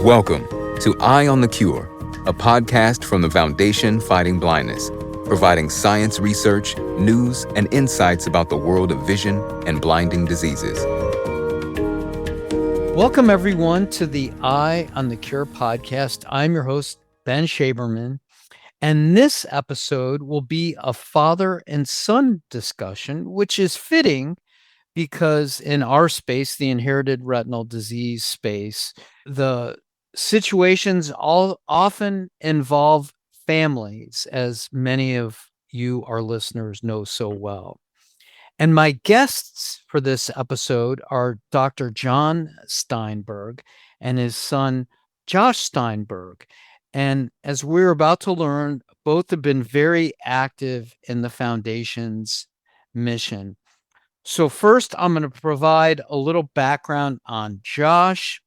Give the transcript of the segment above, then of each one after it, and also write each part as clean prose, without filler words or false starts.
Welcome to Eye on the Cure, a podcast from the Foundation Fighting Blindness, providing science research, news, and insights about the world of vision and blinding diseases. Welcome, everyone, to the Eye on the Cure podcast. I'm your host, Ben Shaberman, and this episode will be a father and son discussion, which is fitting because in our space, the inherited retinal disease space, the situations all often involve families, as many of you, our listeners, know so well. And my guests for this episode are Dr. John Steinberg and his son, Josh Steinberg. And as we're about to learn, both have been very active in the foundation's mission. So first, I'm going to provide a little background on Josh.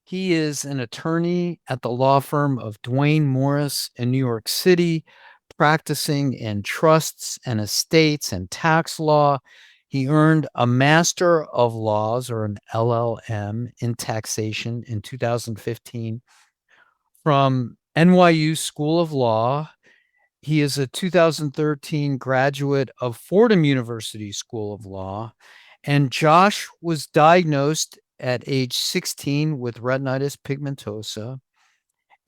He is an attorney at the law firm of Duane Morris in New York City, practicing in trusts and estates and tax law. He earned a Master of Laws, or an LLM, in taxation in 2015 from NYU School of Law. He is a 2013 graduate of Fordham University School of Law, and Josh was diagnosed at age 16 with retinitis pigmentosa,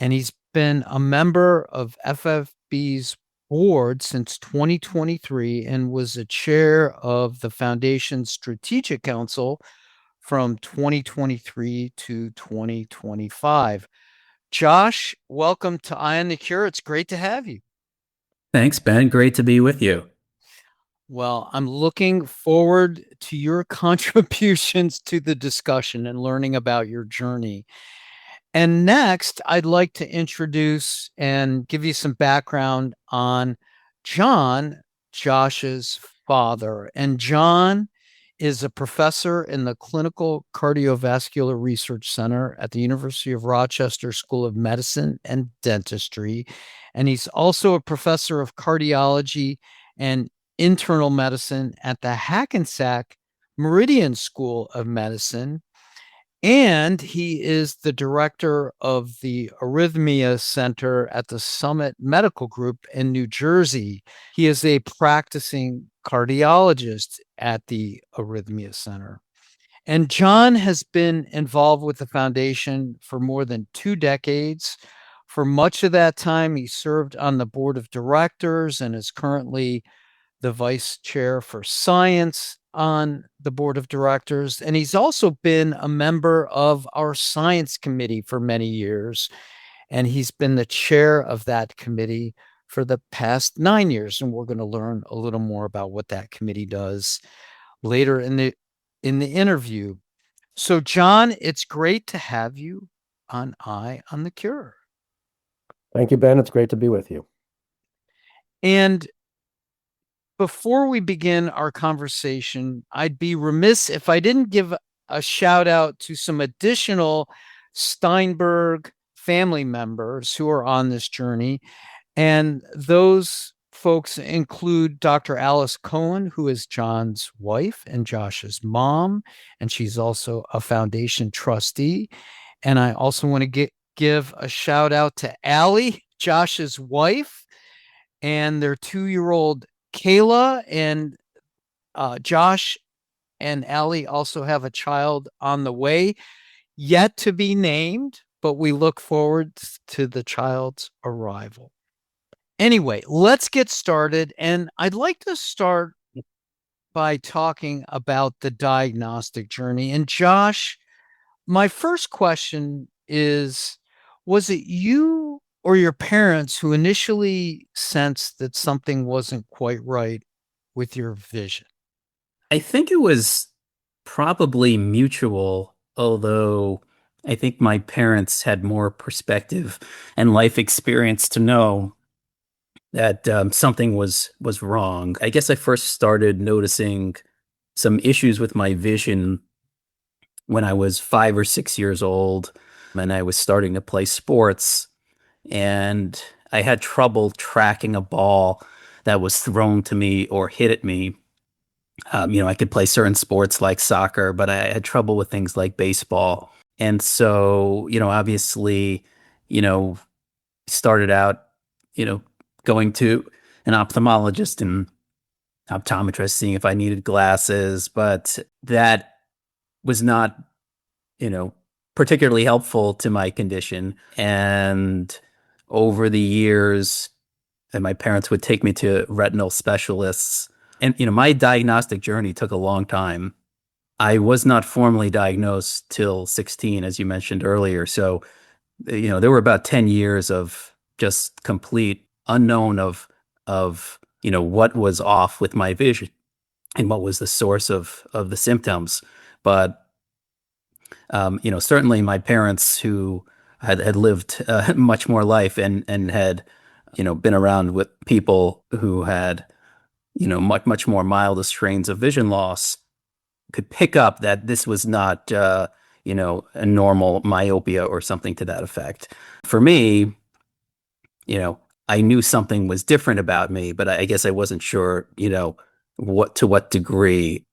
and he's been a member of FFB's board since 2023 and was a chair of the Foundation's Strategic Council from 2023 to 2025. Josh, welcome to Eye on the Cure. It's great to have you. Thanks, Ben. Great to be with you. Well, I'm looking forward to your contributions to the discussion and learning about your journey. And next, I'd like to introduce and give you some background on John, Josh's father. And John is a professor in the Clinical Cardiovascular Research Center at the University of Rochester School of Medicine and Dentistry. And he's also a professor of cardiology and internal medicine at the Hackensack Meridian School of Medicine. And he is the director of the Arrhythmia Center at the Summit Medical Group in New Jersey. He is a practicing cardiologist at the Arrhythmia Center. And John has been involved with the foundation for more than 2 decades. For much of that time, he served on the board of directors and is currently the vice chair for science on the board of directors. And he's also been a member of our science committee for many years. And he's been the chair of that committee for the past 9 years. And we're going to learn a little more about what that committee does later in the interview. So, John, it's great to have you on Eye on the Cure. Thank you, Ben. It's great to be with you. And before we begin our conversation, I'd be remiss if I didn't give a shout out to some additional Steinberg family members who are on this journey. And those folks include Dr. Alice Cohen, who is John's wife and Josh's mom, and she's also a foundation trustee. And I also want to give a shout out to Allie, Josh's wife, and their 2-year-old Kayla. And Josh and Allie also have a child on the way, yet to be named, but we look forward to the child's arrival. Anyway, let's get started. And I'd like to start by talking about the diagnostic journey. And Josh, my first question is, was it you or your parents who initially sensed that something wasn't quite right with your vision? I think it was probably mutual, although I think my parents had more perspective and life experience to know that something was wrong. I guess I first started noticing some issues with my vision when I was 5 or 6 years old, and I was starting to play sports, and I had trouble tracking a ball that was thrown to me or hit at me. I could play certain sports like soccer, but I had trouble with things like baseball. And so, obviously, you know, started out, going to an ophthalmologist and optometrist, seeing if I needed glasses, but that was not, you know, particularly helpful to my condition. And over the years, and my parents would take me to retinal specialists. And, my diagnostic journey took a long time. I was not formally diagnosed till 16, as you mentioned earlier. So, there were about 10 years of just complete unknown of, what was off with my vision and what was the source of the symptoms. But, certainly my parents who had lived much more life and had, been around with people who had, much more milder strains of vision loss could pick up that this was not, a normal myopia or something to that effect. For me, I knew something was different about me, but I guess I wasn't sure, what degree,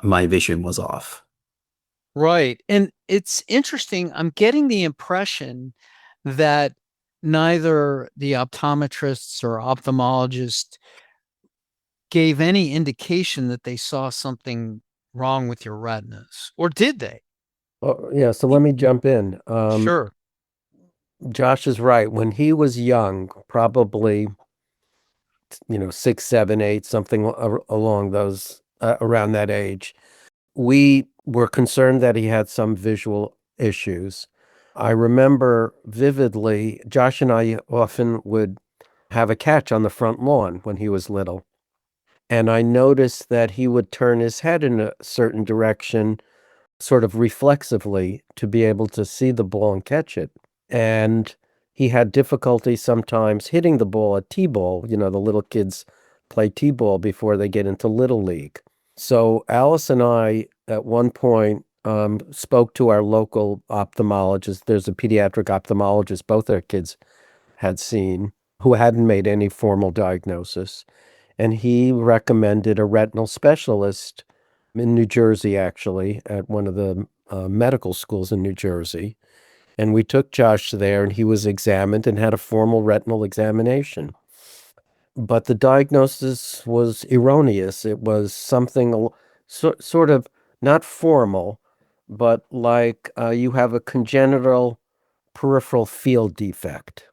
my vision was off. Right. And it's interesting. I'm getting the impression that neither the optometrists or ophthalmologists gave any indication that they saw something wrong with your retinas, or did they? Oh, yeah, so let me jump in. Sure. Josh is right. When he was young, probably, 6, 7, 8, something along those, around that age, we were concerned that he had some visual issues. I remember vividly, Josh and I often would have a catch on the front lawn when he was little. And I noticed that he would turn his head in a certain direction, sort of reflexively, to be able to see the ball and catch it. And he had difficulty sometimes hitting the ball at T-ball. The little kids play T-ball before they get into Little League. So Alice and I, at one point, spoke to our local ophthalmologist. There's a pediatric ophthalmologist both our kids had seen, who hadn't made any formal diagnosis. And he recommended a retinal specialist in New Jersey, actually, at one of the medical schools in New Jersey. And we took Josh there, and he was examined and had a formal retinal examination. But the diagnosis was erroneous. It was something sort of not formal, but like you have a congenital peripheral field defect.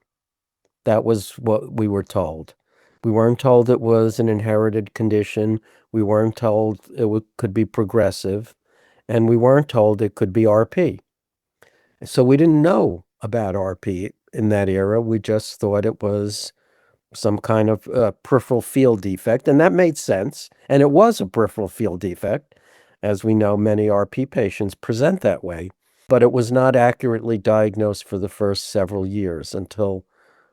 That was what we were told. We weren't told it was an inherited condition. We weren't told could be progressive. And we weren't told it could be RP. So we didn't know about RP in that era. We just thought it was some kind of peripheral field defect. And that made sense. And it was a peripheral field defect. As we know, many RP patients present that way. But it was not accurately diagnosed for the first several years until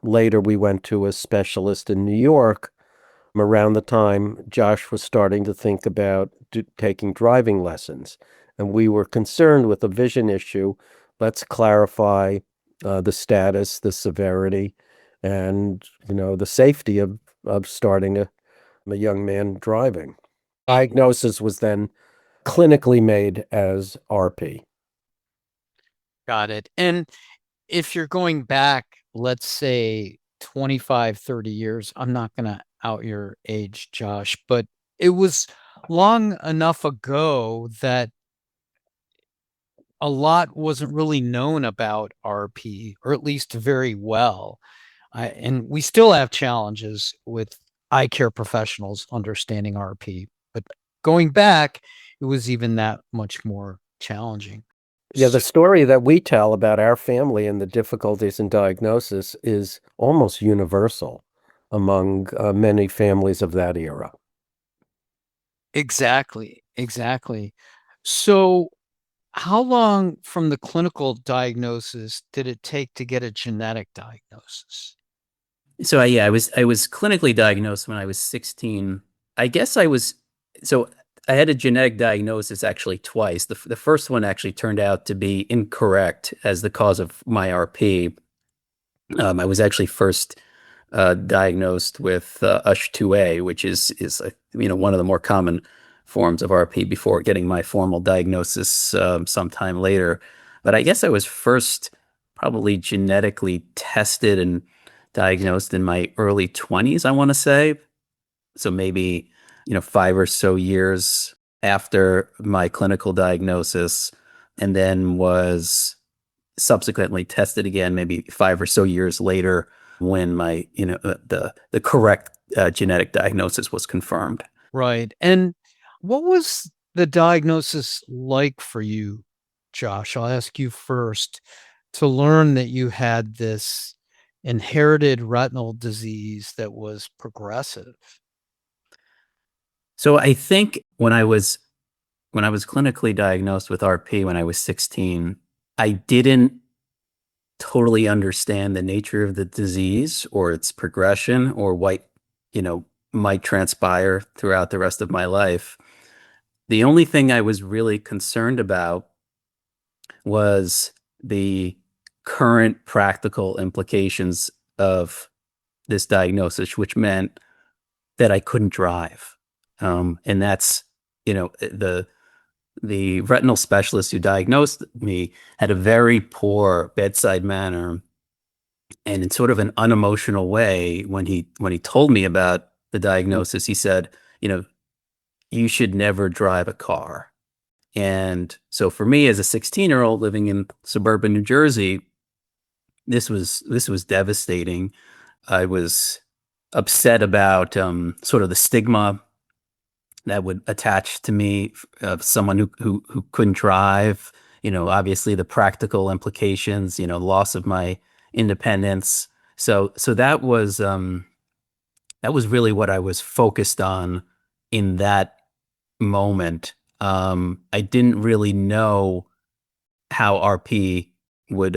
later we went to a specialist in New York around the time Josh was starting to think about taking driving lessons. And we were concerned with a vision issue. Let's clarify the status, the severity, and, the safety of starting a young man driving. Diagnosis was then clinically made as RP. Got it. And if you're going back, let's say 25, 30 years, I'm not going to out your age, Josh, but it was long enough ago that a lot wasn't really known about RP, or at least very well. And we still have challenges with eye care professionals understanding RP, but going back, it was even that much more challenging. Yeah, the story that we tell about our family and the difficulties in diagnosis is almost universal among many families of that era. Exactly. So, how long from the clinical diagnosis did it take to get a genetic diagnosis? So I was clinically diagnosed when I was 16. I guess so I had a genetic diagnosis actually twice. The first one actually turned out to be incorrect as the cause of my RP. I was actually first diagnosed with USH2A, which is one of the more common forms of RP before getting my formal diagnosis sometime later. But I guess I was first probably genetically tested and diagnosed in my early 20s, I want to say. So maybe, 5 or so years after my clinical diagnosis, and then was subsequently tested again, maybe 5 or so years later when my, the correct genetic diagnosis was confirmed. Right. And what was the diagnosis like for you, Josh? I'll ask you first, to learn that you had this inherited retinal disease that was progressive. So I think when I was clinically diagnosed with RP when I was 16, I didn't totally understand the nature of the disease or its progression or what, you know, might transpire throughout the rest of my life. The only thing I was really concerned about was the current practical implications of this diagnosis, which meant that I couldn't drive. And that's, the retinal specialist who diagnosed me had a very poor bedside manner, and in sort of an unemotional way, when he told me about the diagnosis, he said, you know, you should never drive a car. And so for me as a 16-year-old living in suburban New Jersey, this was devastating. I was upset about sort of the stigma that would attach to me of someone who couldn't drive. Obviously the practical implications. Loss of my independence. So that was really what I was focused on in that moment. I didn't really know how RP would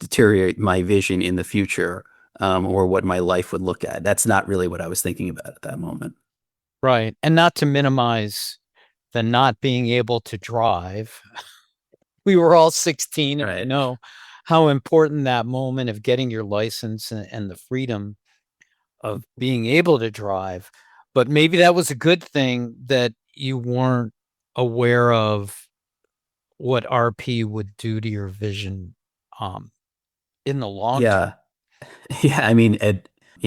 deteriorate my vision in the future, or what my life would look at. That's not really what I was thinking about at that moment. Right. And not to minimize the not being able to drive. We were all 16 and we Right. know how important that moment of getting your license and the freedom of being able to drive. But maybe that was a good thing that you weren't aware of what RP would do to your vision in the long term. Yeah. Yeah, I mean,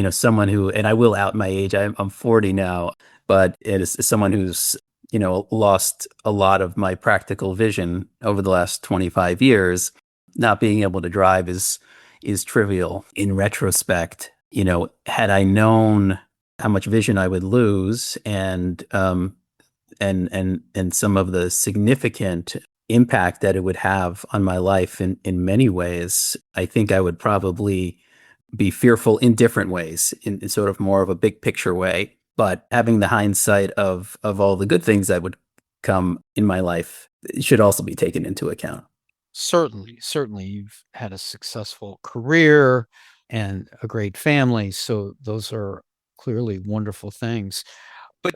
someone who, and I will out my age. I'm 40 now, but it is someone who's, lost a lot of my practical vision over the last 25 years. Not being able to drive is trivial in retrospect. Had I known how much vision I would lose, and some of the significant impact that it would have on my life in many ways, I think I would probably be fearful in different ways, in sort of more of a big picture way. But having the hindsight of all the good things that would come in my life should also be taken into account. Certainly, you've had a successful career and a great family. So those are clearly wonderful things.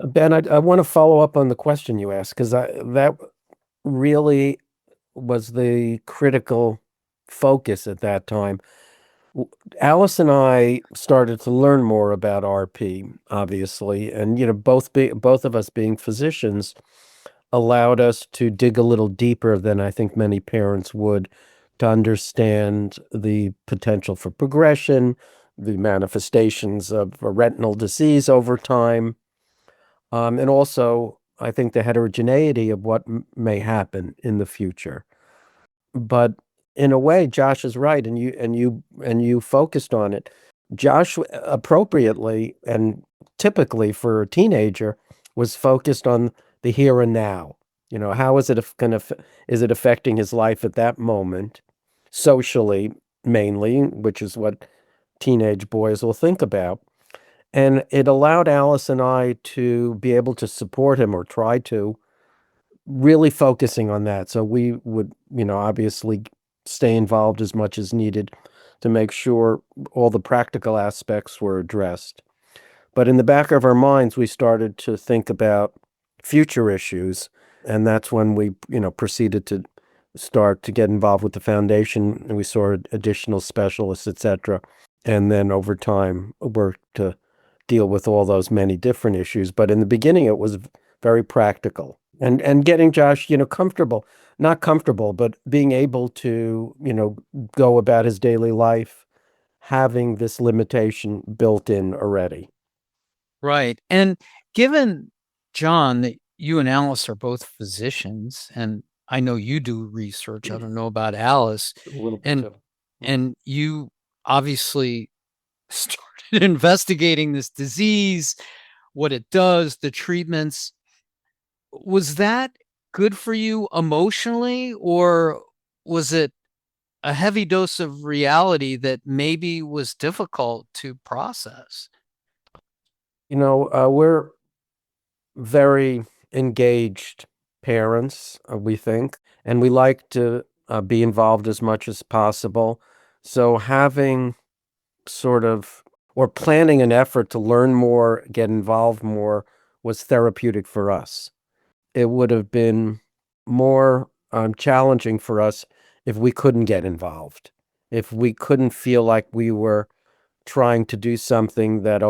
Ben, I want to follow up on the question you asked because that really was the critical focus at that time. Alice and I started to learn more about RP, obviously, and both of us being physicians allowed us to dig a little deeper than I think many parents would to understand the potential for progression, the manifestations of a retinal disease over time, and also I think the heterogeneity of what may happen in the future. But in a way, Josh is right, and you focused on it. Josh, appropriately and typically for a teenager, was focused on the here and now. How is it is it affecting his life at that moment, socially mainly, which is what teenage boys will think about. And it allowed Alice and I to be able to support him, or try to, really focusing on that. So we would, obviously stay involved as much as needed to make sure all the practical aspects were addressed. But in the back of our minds, we started to think about future issues. And that's when we, proceeded to start to get involved with the foundation, and we saw additional specialists, etc. And then over time worked to deal with all those many different issues. But in the beginning, it was very practical. And getting Josh, comfortable. not comfortable, but being able to, go about his daily life, having this limitation built in already. Right. And given, John, that you and Alice are both physicians, and I know you do research, I don't know about Alice, A little bit and too. and you obviously started investigating this disease, what it does, the treatments. Was that good for you emotionally, or was it a heavy dose of reality that maybe was difficult to process? We're very engaged parents, we think, and we like to be involved as much as possible. So having sort of, or planning an effort to learn more, get involved more, was therapeutic for us. It would have been more challenging for us if we couldn't get involved, if we couldn't feel like we were trying to do something that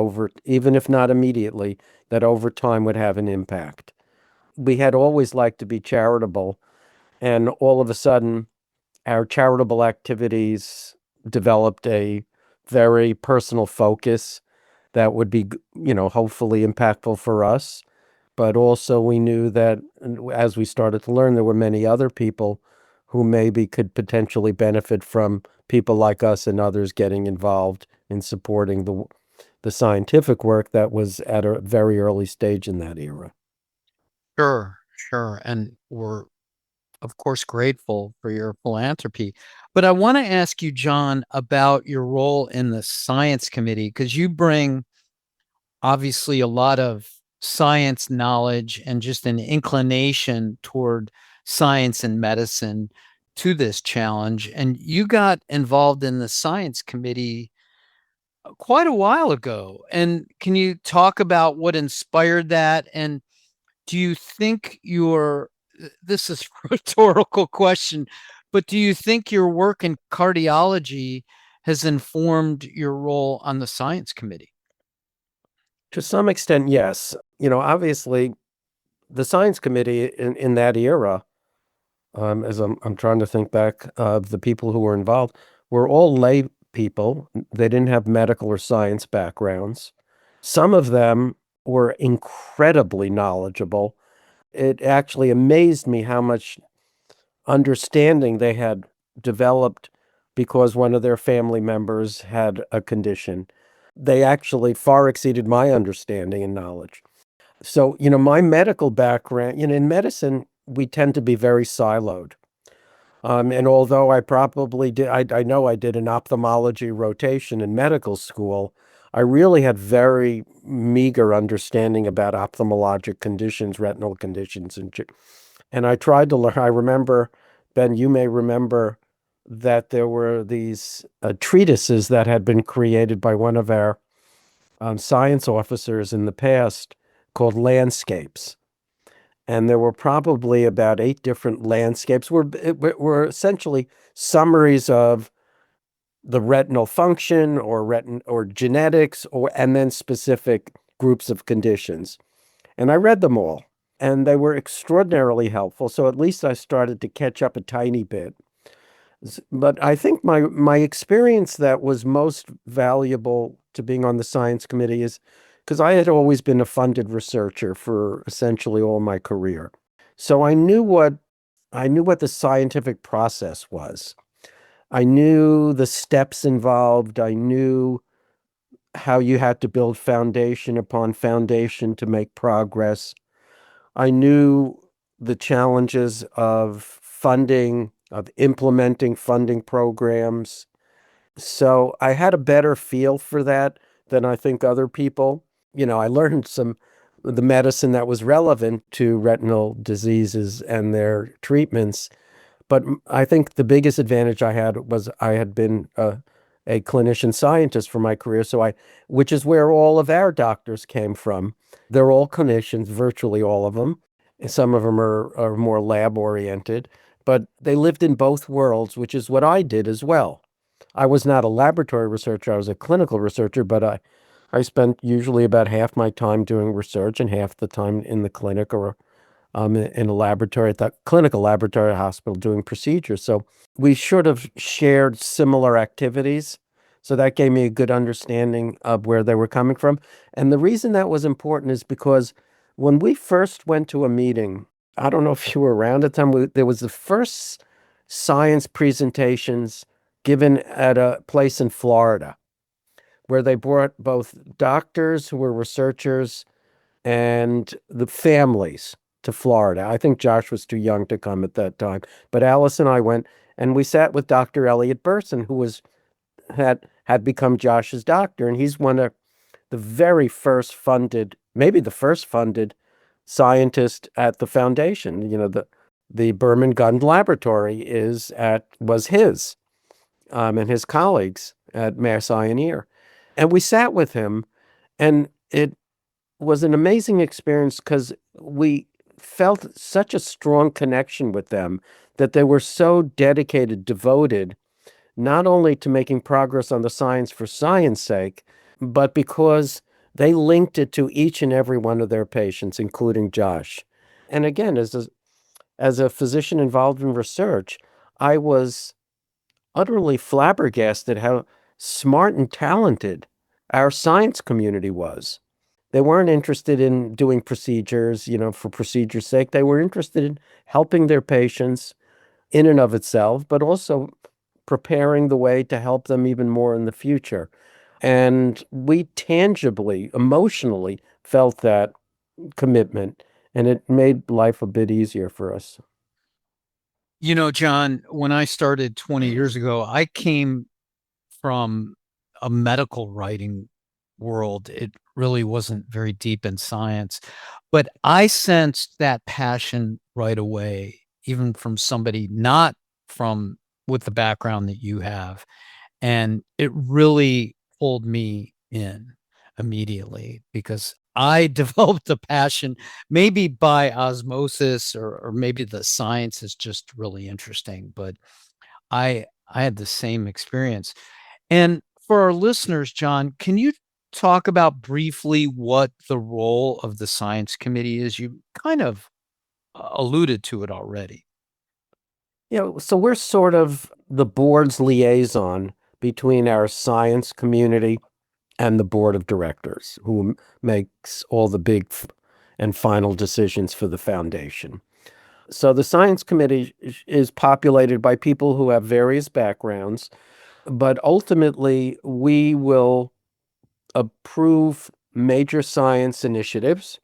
even if not immediately, that over time would have an impact. We had always liked to be charitable, and all of a sudden, our charitable activities developed a very personal focus that would be, hopefully impactful for us. But also, we knew that as we started to learn, there were many other people who maybe could potentially benefit from people like us and others getting involved in supporting the scientific work that was at a very early stage in that era. Sure, sure. And we're, of course, grateful for your philanthropy. But I want to ask you, John, about your role in the science committee, because you bring obviously a lot of science knowledge and just an inclination toward science and medicine to this challenge. And you got involved in the science committee quite a while ago. And can you talk about what inspired that? And do you think this is a rhetorical question, but do you think your work in cardiology has informed your role on the science committee? To some extent, yes. Obviously, the science committee in that era, as I'm trying to think back of the people who were involved, were all lay people. They didn't have medical or science backgrounds. Some of them were incredibly knowledgeable. It actually amazed me how much understanding they had developed because one of their family members had a condition. They actually far exceeded my understanding and knowledge. So, my medical background, in medicine, we tend to be very siloed. And although I probably did, I know I did an ophthalmology rotation in medical school, I really had very meager understanding about ophthalmologic conditions, retinal conditions, and I tried to learn. I remember, Ben, you may remember that there were these treatises that had been created by one of our science officers in the past called landscapes. And there were probably about 8 different landscapes were essentially summaries of the retinal function or genetics and then specific groups of conditions. And I read them all, and they were extraordinarily helpful. So at least I started to catch up a tiny bit. But I think my experience that was most valuable to being on the science committee is because I had always been a funded researcher for essentially all my career. So I knew what the scientific process was. I knew the steps involved. I knew how you had to build foundation upon foundation to make progress. I knew the challenges of funding, of implementing funding programs. So I had a better feel for that than I think other people. I learned some of the medicine that was relevant to retinal diseases and their treatments. But I think the biggest advantage I had was I had been a clinician scientist for my career, which is where all of our doctors came from. They're all clinicians, virtually all of them. Some of them are more lab oriented, but they lived in both worlds, which is what I did as well. I was not a laboratory researcher, I was a clinical researcher, but I spent usually about half my time doing research and half the time in the clinic or in a laboratory at the clinical laboratory hospital doing procedures. So we sort of shared similar activities. So that gave me a good understanding of where they were coming from. And the reason that was important is because when we first went to a meeting, I don't know if you were around at the time, there was the first science presentations given at a place in Florida where they brought both doctors who were researchers and the families to Florida. I think Josh was too young to come at that time, but Alice and I went, and we sat with Dr. Elliot Burson, who had become Josh's doctor, and he's one of the very first funded, maybe the first funded scientist at the foundation. The Berman Gun Laboratory was his, and his colleagues at Mass Eye and Ear. And we sat with him, and it was an amazing experience because we felt such a strong connection with them, that they were so dedicated, devoted, not only to making progress on the science for science sake, but because they linked it to each and every one of their patients, including Josh. And again, as a physician involved in research, I was utterly flabbergasted how smart and talented our science community was. They weren't interested in doing procedures, for procedure's sake. They were interested in helping their patients in and of itself, but also preparing the way to help them even more in the future. And we tangibly, emotionally felt that commitment, and it made life a bit easier for us. John, when I started 20 years ago, I came from a medical writing world. It really wasn't very deep in science, but I sensed that passion right away, even from somebody not from with the background that you have. And it really pulled me in immediately because I developed a passion, maybe by osmosis, or maybe the science is just really interesting. But I had the same experience. And for our listeners, John, can you talk about briefly what the role of the science committee is? You kind of alluded to it already. So we're sort of the board's liaison between our science community and the board of directors, who makes all the big and final decisions for the foundation. So the science committee is populated by people who have various backgrounds, but ultimately we will approve major science initiatives,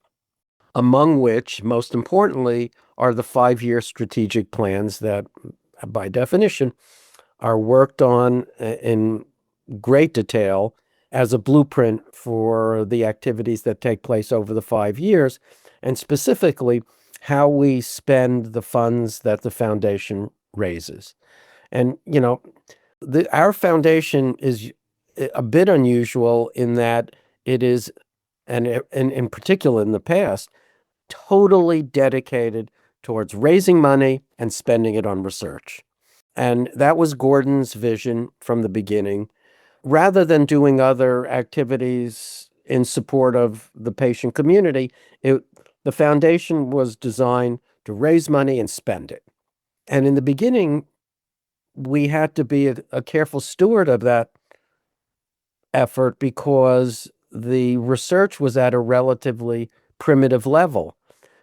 among which, most importantly, are the 5-year strategic plans that, by definition, are worked on in great detail as a blueprint for the activities that take place over the 5 years, and specifically how we spend the funds that the foundation raises. And, our foundation is a bit unusual in that it is, and in particular in the past, totally dedicated towards raising money and spending it on research. And that was Gordon's vision from the beginning. Rather than doing other activities in support of the patient community, the foundation was designed to raise money and spend it. And in the beginning, we had to be a careful steward of that effort because the research was at a relatively primitive level.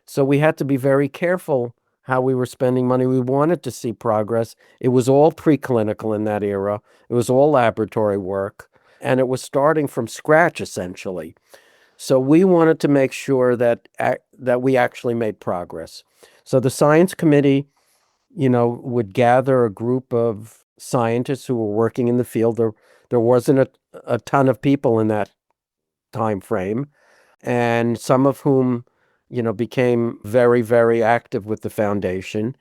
So we had to be very careful how we were spending money. We wanted to see progress. It was all preclinical in that era. It was all laboratory work, and it was starting from scratch, essentially. So we wanted to make sure that we actually made progress. So the science committee, would gather a group of scientists who were working in the field. There wasn't a ton of people in that time frame, and some of whom, became very, very active with the foundation.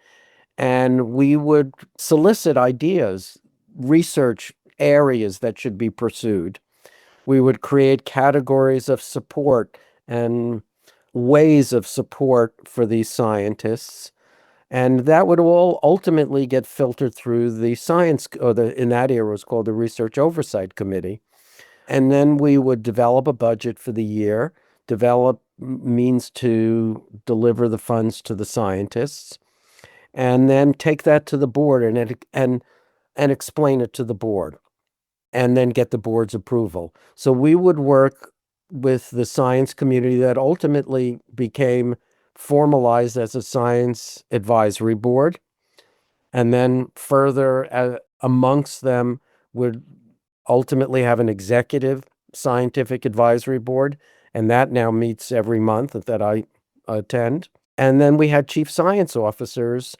And we would solicit ideas, research areas that should be pursued. We would create categories of support and ways of support for these scientists. And that would all ultimately get filtered through the science, in that era, it was called the Research Oversight Committee. And then we would develop a budget for the year, develop means to deliver the funds to the scientists, and then take that to the board and explain it to the board, and then get the board's approval. So we would work with the science community that ultimately became formalized as a science advisory board. And then further, amongst them would ultimately have an executive scientific advisory board, and that now meets every month that I attend. And then we had chief science officers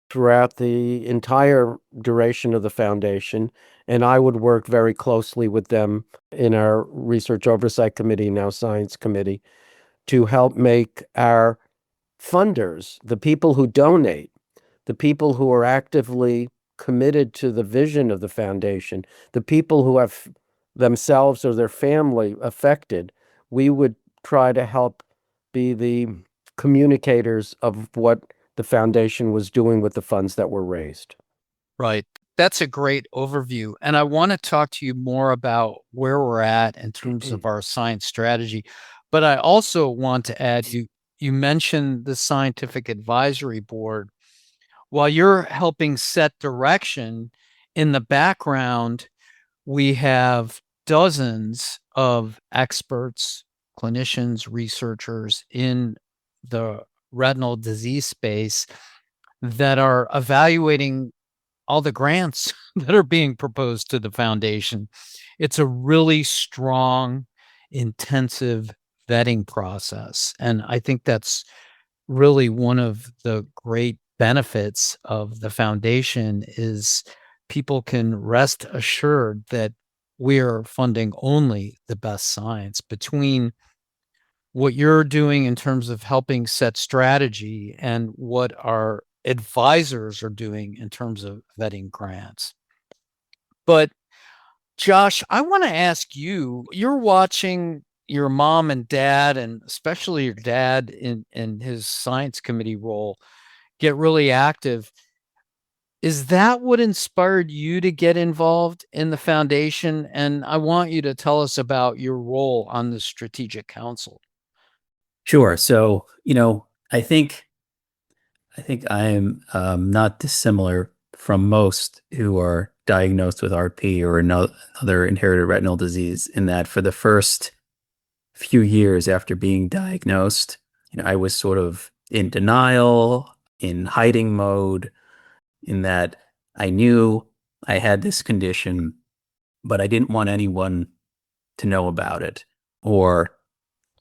throughout the entire duration of the foundation, and I would work very closely with them in our research oversight committee, now science committee, to help make our funders, the people who donate, the people who are actively committed to the vision of the foundation, the people who have themselves or their family affected, we would try to help be the communicators of what the foundation was doing with the funds that were raised. Right. That's a great overview. And I want to talk to you more about where we're at in terms of our science strategy. But I also want to add, you mentioned the scientific advisory board. While you're helping set direction, in the background, we have dozens of experts, clinicians, researchers in the retinal disease space that are evaluating all the grants that are being proposed to the foundation. It's a really strong, intensive vetting process. And I think that's really one of the great benefits of the foundation is people can rest assured that we're funding only the best science. Between what you're doing in terms of helping set strategy and what our advisors are doing in terms of vetting grants. But Josh, I want to ask you, you're watching your mom and dad, and especially your dad in his science committee role, get really active. Is that what inspired you to get involved in the foundation? And I want you to tell us about your role on the strategic council. Sure. So, I think I'm not dissimilar from most who are diagnosed with RP or another inherited retinal disease, in that for the first few years after being diagnosed, I was sort of in denial, in hiding mode, in that I knew I had this condition, but I didn't want anyone to know about it, or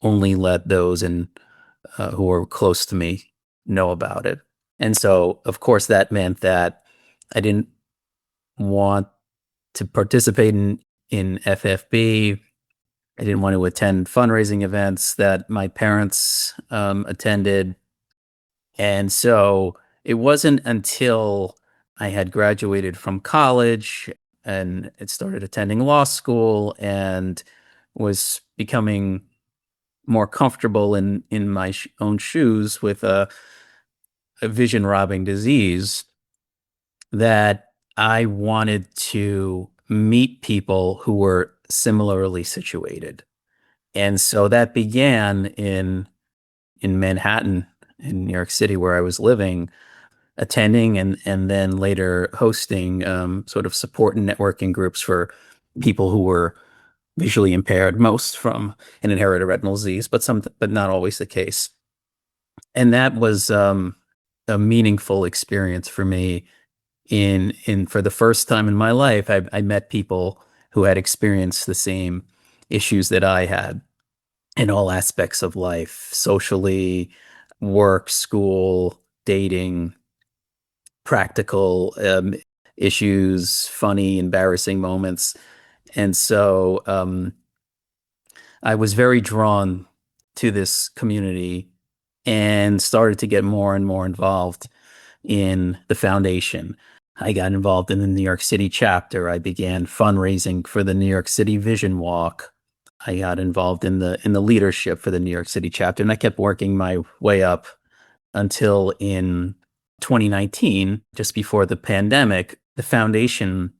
only let those who were close to me know about it. And so, of course, that meant that I didn't want to participate in FFB. I didn't want to attend fundraising events that my parents attended. And so it wasn't until I had graduated from college and had started attending law school and was becoming more comfortable in my own shoes with a vision robbing disease that I wanted to meet people who were similarly situated. And so that began in Manhattan, in New York City, where I was living, attending and then later hosting sort of support and networking groups for people who were visually impaired, most from an inherited retinal disease, but not always the case. And that was a meaningful experience for me. In for the first time in my life, I met people who had experienced the same issues that I had in all aspects of life, socially, work, school, dating, practical issues, funny, embarrassing moments. And so I was very drawn to this community and started to get more and more involved in the foundation. I got involved in the New York City chapter. I began fundraising for the New York City Vision Walk. I got involved in the leadership for the New York City chapter, and I kept working my way up until in 2019, just before the pandemic, the foundation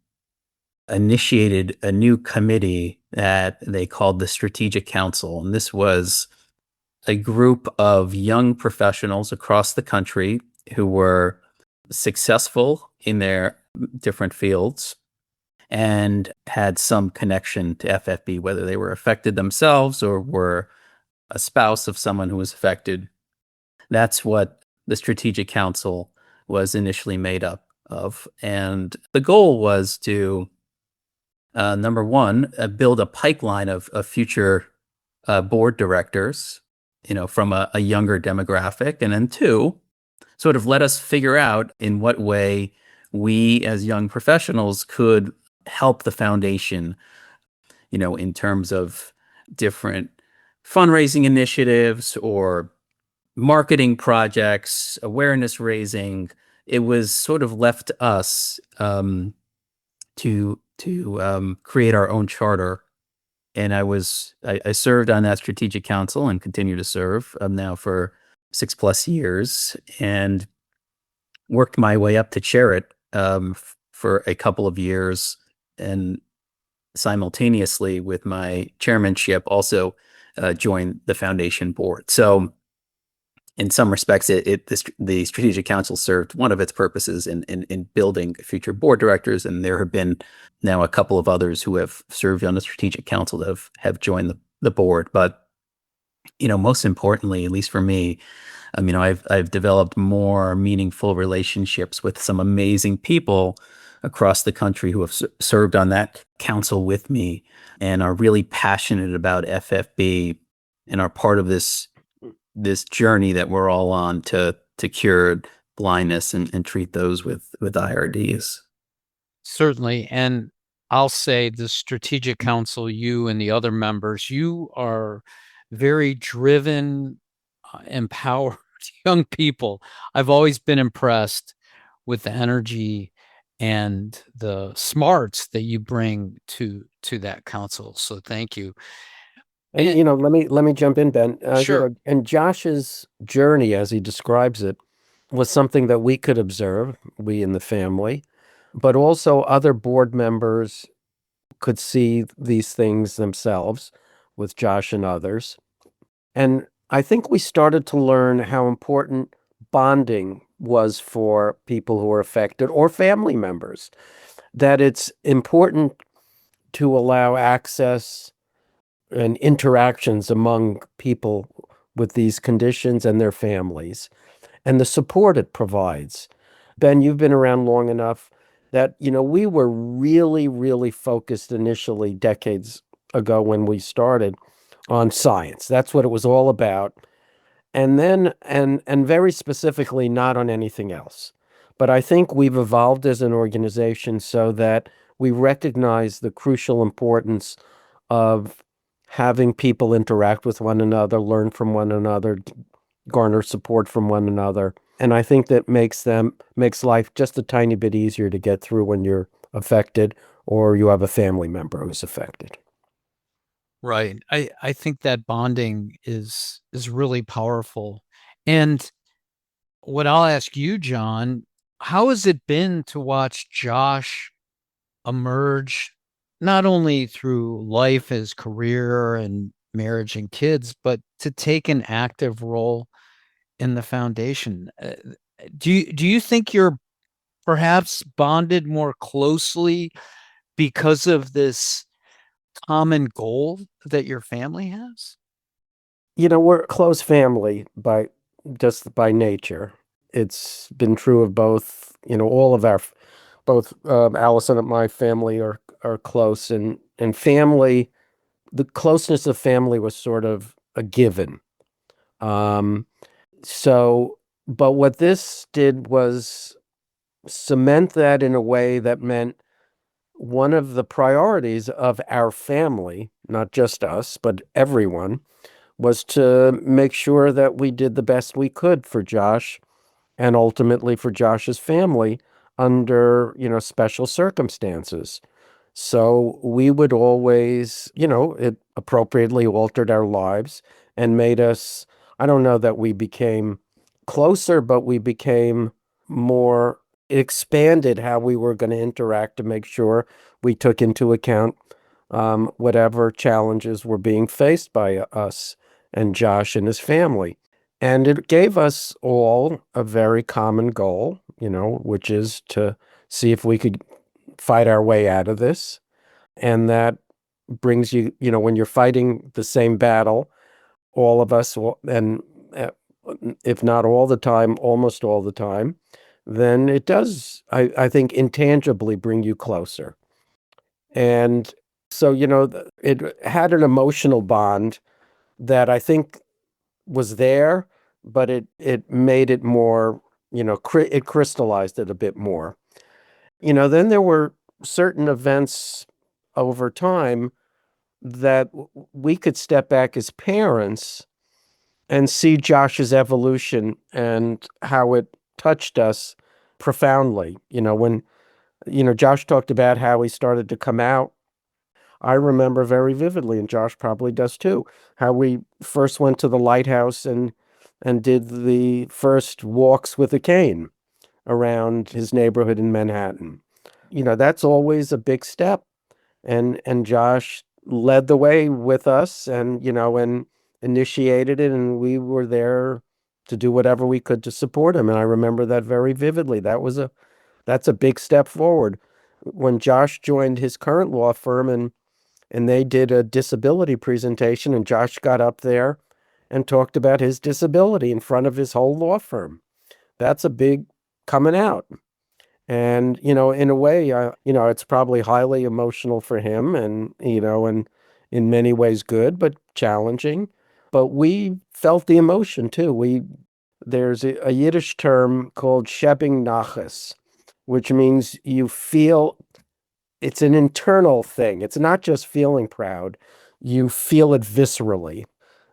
initiated a new committee that they called the Strategic Council. And this was a group of young professionals across the country who were successful in their different fields and had some connection to FFB, whether they were affected themselves or were a spouse of someone who was affected. That's what the Strategic Council was initially made up of. And the goal was to, number one, build a pipeline of future board directors, from a younger demographic. And then two, sort of let us figure out in what way we as young professionals could help the foundation, in terms of different fundraising initiatives or marketing projects, awareness raising. It was sort of left to us to create our own charter. And I served on that strategic council and continue to serve now for 6+ years, and worked my way up to chair it for a couple of years, and simultaneously with my chairmanship also joined the foundation board. So in some respects, the Strategic Council served one of its purposes in building future board directors, and there have been now a couple of others who have served on the Strategic Council that have joined the board. But most importantly, at least for me, I've developed more meaningful relationships with some amazing people across the country who have served on that council with me and are really passionate about FFB and are part of this journey that we're all on to cure blindness and treat those with IRDs. Certainly. And I'll say the Strategic Council, you and the other members, you are very driven, empowered young people. I've always been impressed with the energy and the smarts that you bring to that council. So thank you. And And- let me jump in, Ben. Sure. And Josh's journey, as he describes it, was something that we could observe, we in the family, but also other board members could see these things themselves with Josh and others. And I think we started to learn how important bonding was for people who are affected or family members, that it's important to allow access and interactions among people with these conditions and their families, and the support it provides. Ben, you've been around long enough that, we were really, really focused initially decades ago when we started on science. That's what it was all about. And then, and very specifically, not on anything else. But I think we've evolved as an organization so that we recognize the crucial importance of having people interact with one another, learn from one another, garner support from one another. And I think that makes life just a tiny bit easier to get through when you're affected or you have a family member who's affected. Right. I think that bonding is really powerful. And what I'll ask you, John, how has it been to watch Josh emerge not only through life, his career and marriage and kids, but to take an active role in the foundation? Do you think you're perhaps bonded more closely because of this common goal that your family has? We're a close family by nature. It's been true of both, all of both Allison and my family are close, and family, the closeness of family was sort of a given. So, but what this did was cement that in a way that meant one of the priorities of our family, not just us, but everyone, was to make sure that we did the best we could for Josh and ultimately for Josh's family under, special circumstances. So we would always, it appropriately altered our lives and made us, I don't know that we became closer, but we became more expanded how we were going to interact to make sure we took into account whatever challenges were being faced by us and Josh and his family. And it gave us all a very common goal, which is to see if we could fight our way out of this. And that brings you, when you're fighting the same battle, all of us, and if not all the time, almost all the time, then it does, I think, intangibly bring you closer. And so, it had an emotional bond that I think was there, but it made it more, it crystallized it a bit more. Then there were certain events over time that we could step back as parents and see Josh's evolution and how it touched us profoundly. When, Josh talked about how he started to come out. I remember very vividly, and Josh probably does too, how we first went to the lighthouse and did the first walks with a cane around his neighborhood in Manhattan. That's always a big step. And Josh led the way with us and initiated it, and we were there to do whatever we could to support him. And I remember that very vividly. That's a big step forward. When Josh joined his current law firm and they did a disability presentation, and Josh got up there and talked about his disability in front of his whole law firm. That's a big coming out. And, in a way, it's probably highly emotional for him and in many ways good, but challenging. But we felt the emotion too. There's a Yiddish term called shebing nachas, which means you feel. It's an internal thing. It's not just feeling proud. You feel it viscerally.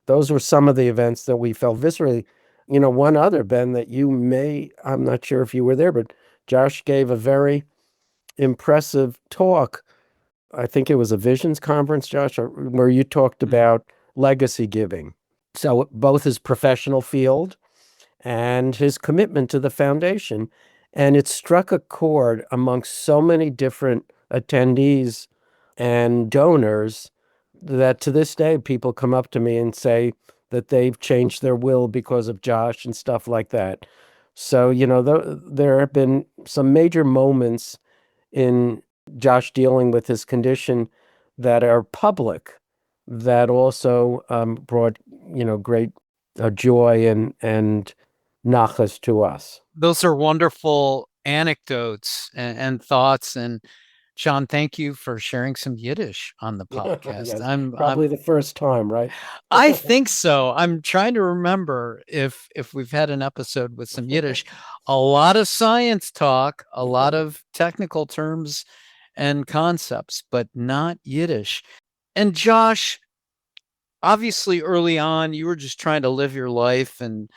Those were some of the events that we felt viscerally. One other, Ben, that I'm not sure if you were there, but Josh gave a very impressive talk. I think it was a Visions conference, Josh, where you talked about legacy giving. So both his professional field and his commitment to the foundation. And it struck a chord amongst so many different attendees and donors that to this day, people come up to me and say that they've changed their will because of Josh and stuff like that. So, there have been some major moments in Josh dealing with his condition that are public that also brought, great joy and nachas to us. Those are wonderful anecdotes and thoughts. And John, thank you for sharing some Yiddish on the podcast. Yes, I'm probably the first time, right? I think so. I'm trying to remember if we've had an episode with some Yiddish. A lot of science talk, a lot of technical terms and concepts, but not Yiddish. And Josh, obviously early on you were just trying to live your life and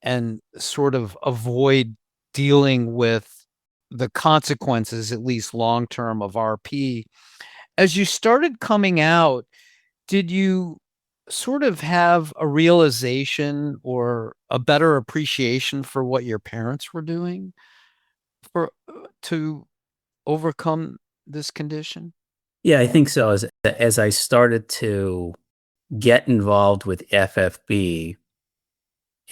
and sort of avoid dealing with the consequences, at least long term, of RP. As you started coming out, did you sort of have a realization or a better appreciation for what your parents were doing for to overcome this condition? Yeah, I think so. As I started to get involved with FFB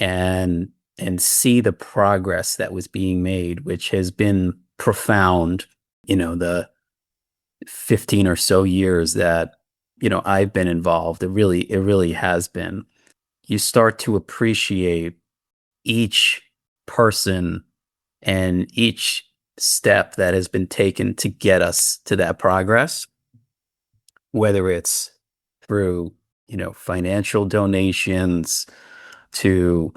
and see the progress that was being made, which has been profound, the 15 or so years that, I've been involved, it really has been. You start to appreciate each person and each step that has been taken to get us to that progress, whether it's through, financial donations to,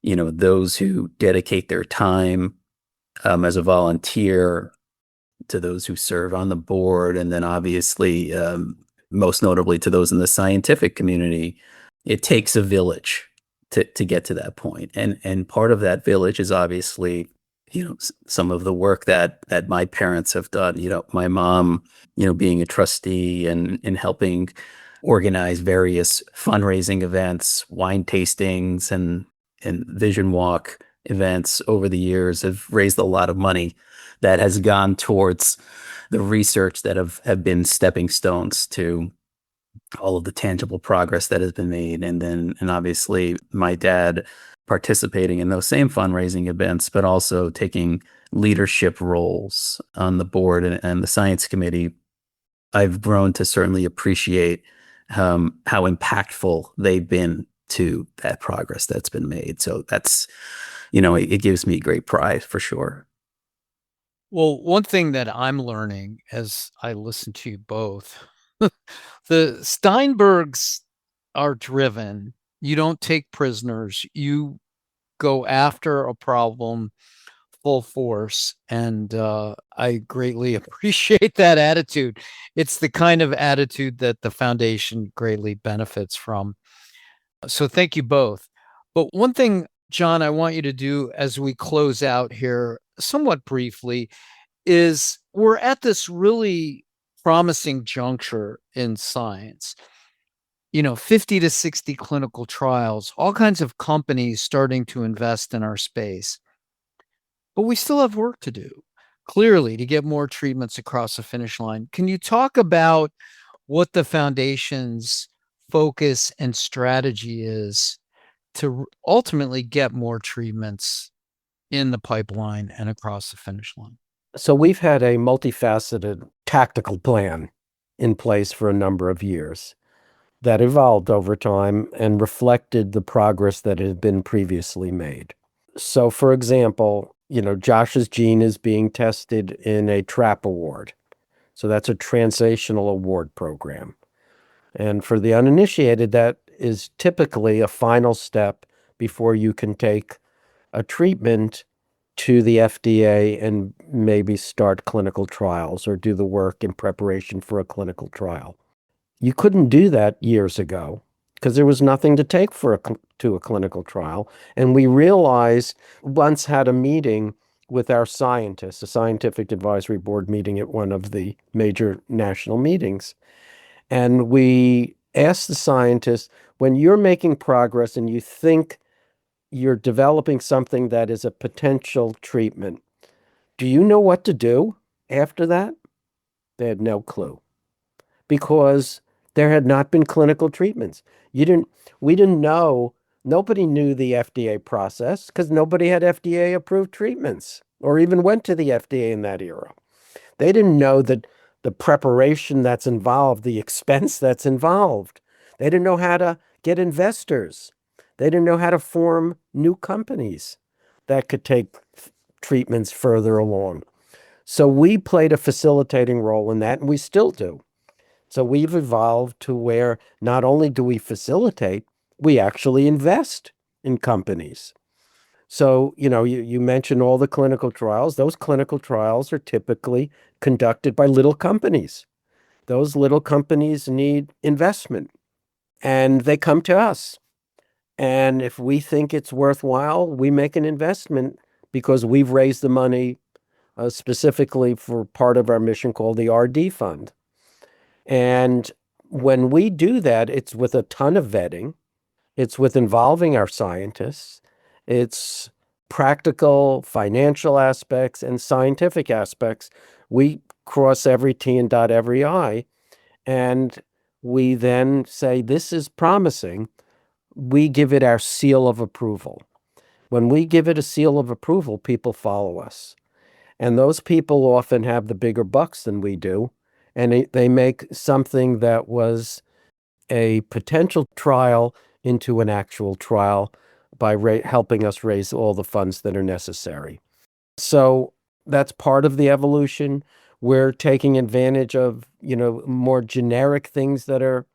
those who dedicate their time as a volunteer, to those who serve on the board, and then obviously, most notably to those in the scientific community. It takes a village to get to that point. And part of that village is obviously, some of the work that my parents have done. My mom, being a trustee and helping organize various fundraising events, wine tastings, and vision walk events over the years have raised a lot of money that has gone towards the research that have been stepping stones to all of the tangible progress that has been made. And obviously my dad participating in those same fundraising events, but also taking leadership roles on the board and the science committee. I've grown to certainly appreciate how impactful they've been to that progress that's been made. So that's, it gives me great pride for sure. Well, one thing that I'm learning as I listen to you both, the Steinbergs are driven. You don't take prisoners. You go after a problem full force, and I greatly appreciate that attitude. It's the kind of attitude that the foundation greatly benefits from. So thank you both. But one thing, John, I want you to do as we close out here, somewhat briefly, is we're at this really promising juncture in science. 50 to 60 clinical trials, all kinds of companies starting to invest in our space. But we still have work to do, clearly, to get more treatments across the finish line. Can you talk about what the foundation's focus and strategy is to ultimately get more treatments in the pipeline and across the finish line? So we've had a multifaceted tactical plan in place for a number of years that evolved over time and reflected the progress that had been previously made. So, for example, Josh's gene is being tested in a TRAP award. So that's a translational award program. And for the uninitiated, that is typically a final step before you can take a treatment to the FDA and maybe start clinical trials or do the work in preparation for a clinical trial. You couldn't do that years ago because there was nothing to take to a clinical trial. And we realized, once had a meeting with our scientists, a scientific advisory board meeting at one of the major national meetings. And we asked the scientists, when you're making progress and you think you're developing something that is a potential treatment, do you know what to do after that? They had no clue because there had not been clinical treatments. We didn't know, nobody knew the FDA process because nobody had FDA approved treatments or even went to the FDA in that era. They didn't know that the preparation that's involved, the expense that's involved. They didn't know how to get investors. They didn't know how to form new companies that could take treatments further along. So we played a facilitating role in that, and we still do. So we've evolved to where not only do we facilitate, we actually invest in companies. So, you mentioned all the clinical trials. Those clinical trials are typically conducted by little companies. Those little companies need investment, and they come to us. And if we think it's worthwhile, we make an investment because we've raised the money specifically for part of our mission called the RD Fund. And when we do that, it's with a ton of vetting. It's with involving our scientists. It's practical, financial aspects and scientific aspects. We cross every T and dot every I. And we then say, this is promising. We give it our seal of approval. When we give it a seal of approval, people follow us. And those people often have the bigger bucks than we do. And they make something that was a potential trial into an actual trial by helping us raise all the funds that are necessary. So that's part of the evolution. We're taking advantage of, more generic things that are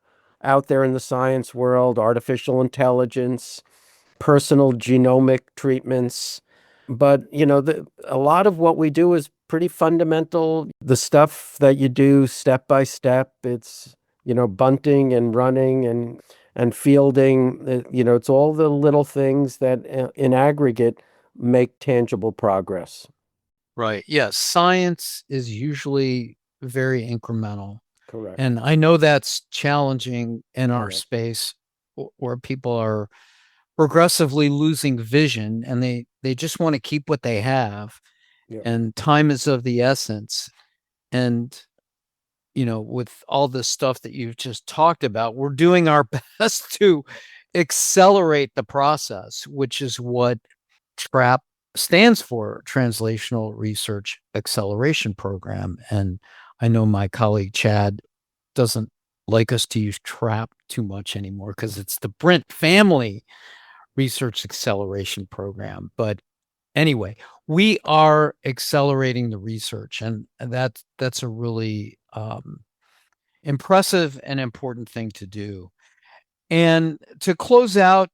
out there in the science world, artificial intelligence, personal genomic treatments. But, a lot of what we do is pretty fundamental. The stuff that you do step by step, it's, bunting and running and fielding, it's all the little things that in aggregate make tangible progress. Right. Yes. Science is usually very incremental. Correct. And I know that's challenging in our Correct. space where people are progressively losing vision and they just want to keep what they have. Yeah. And time is of the essence. And, with all this stuff that you've just talked about, we're doing our best to accelerate the process, which is what TRAP stands for, Translational Research Acceleration Program. And I know my colleague Chad doesn't like us to use TRAP too much anymore because it's the Brent Family Research Acceleration Program. But anyway, we are accelerating the research, and that's a really impressive and important thing to do. And to close out,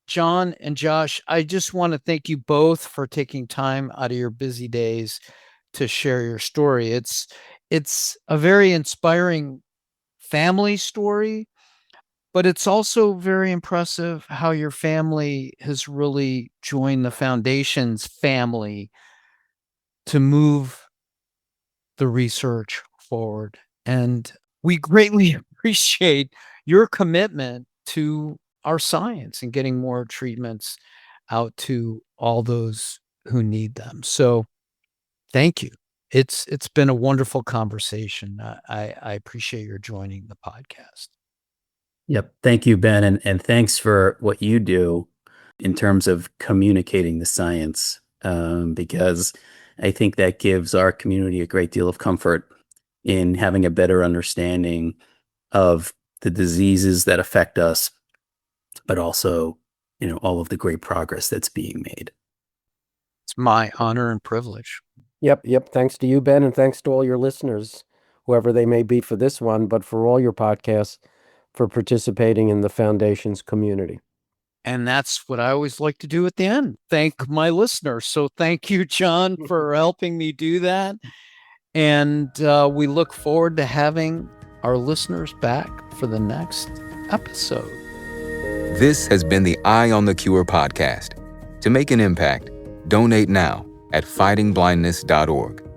John and Josh, I just want to thank you both for taking time out of your busy days to share your story. It's a very inspiring family story, but it's also very impressive how your family has really joined the foundation's family to move the research forward. And we greatly appreciate your commitment to our science and getting more treatments out to all those who need them. So thank you. It's been a wonderful conversation. I appreciate your joining the podcast. Yep. Thank you, Ben. And thanks for what you do in terms of communicating the science, because I think that gives our community a great deal of comfort in having a better understanding of the diseases that affect us, but also, all of the great progress that's being made. It's my honor and privilege. Yep. Thanks to you, Ben, and thanks to all your listeners, whoever they may be for this one, but for all your podcasts, for participating in the Foundation's community. And that's what I always like to do at the end. Thank my listeners. So thank you, John, for helping me do that. And we look forward to having our listeners back for the next episode. This has been the Eye on the Cure podcast. To make an impact, donate now at fightingblindness.org.